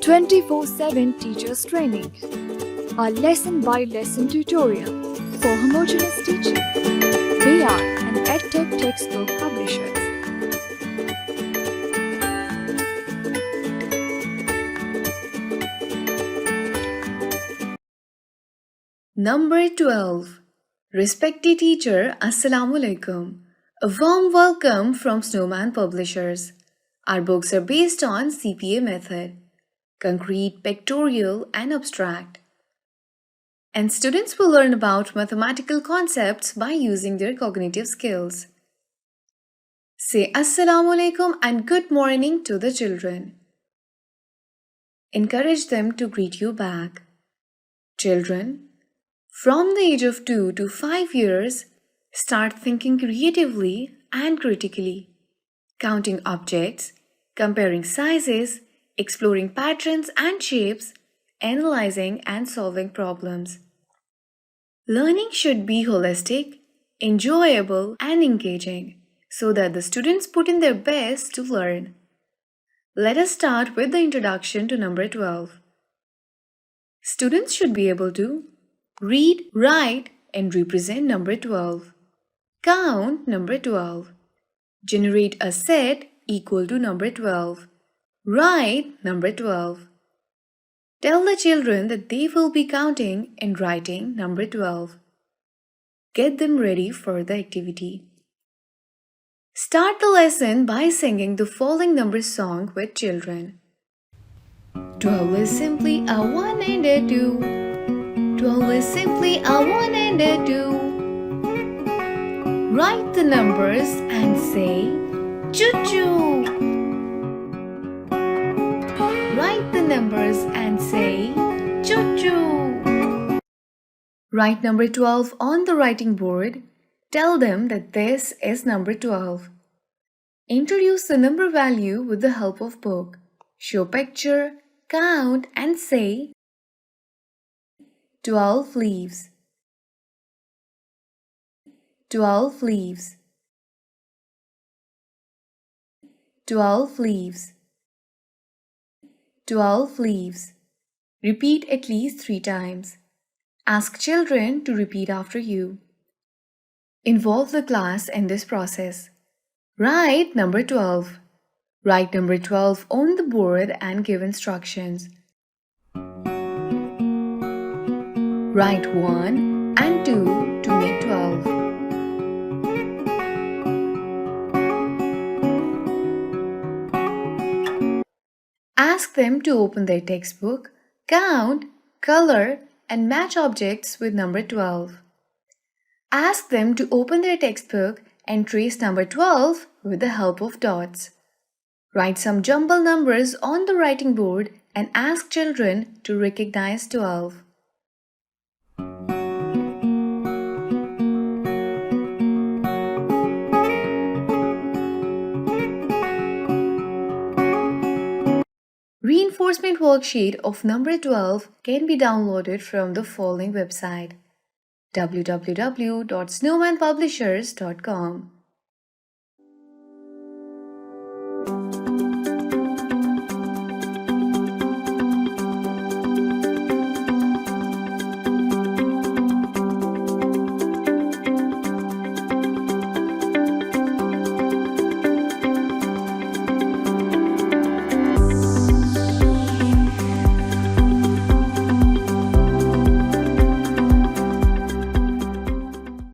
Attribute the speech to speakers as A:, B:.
A: 24/7 teachers training. Our lesson-by-lesson tutorial for homogeneous teaching. We are an EdTech textbook publishers.
B: Number 12. Respected teacher, Assalamu Alaikum. A warm welcome from Snowman Publishers. Our books are based on CPA method, concrete, pictorial, and abstract. And students will learn about mathematical concepts by using their cognitive skills. Say Assalamu Alaikum and good morning to the children. Encourage them to greet you back. Children, from the age of 2 to 5 years, start thinking creatively and critically, counting objects, comparing sizes, exploring patterns and shapes, analyzing and solving problems. Learning should be holistic, enjoyable, and engaging so that the students put in their best to learn. Let us start with the introduction to number 12. Students should be able to read, write, and represent number 12. Count number 12. Generate a set equal to number 12. Write number 12. Tell the children that they will be counting and writing number 12. Get them ready for the activity. Start the lesson by singing the following number song with children. 12 is simply a 1 and a 2. 12 is simply a 1 and a 2. Write the numbers and say choo-choo. Write the numbers and say choo-choo. Write number 12 on the writing board. Tell them that this is number 12. Introduce the number value with the help of book. Show picture, count and say 12 leaves. 12 leaves. 12 leaves. 12 leaves. Repeat at least 3 times. Ask children to repeat after you. Involve the class in this process. Write number 12. Write number 12 on the board and give instructions. Write 1 and 2 to make 12. Ask them to open their textbook, count, color, and match objects with number 12. Ask them to open their textbook and trace number 12 with the help of dots. Write some jumble numbers on the writing board and ask children to recognize 12. Reinforcement worksheet of number 12 can be downloaded from the following website: www.snowmanpublishers.com.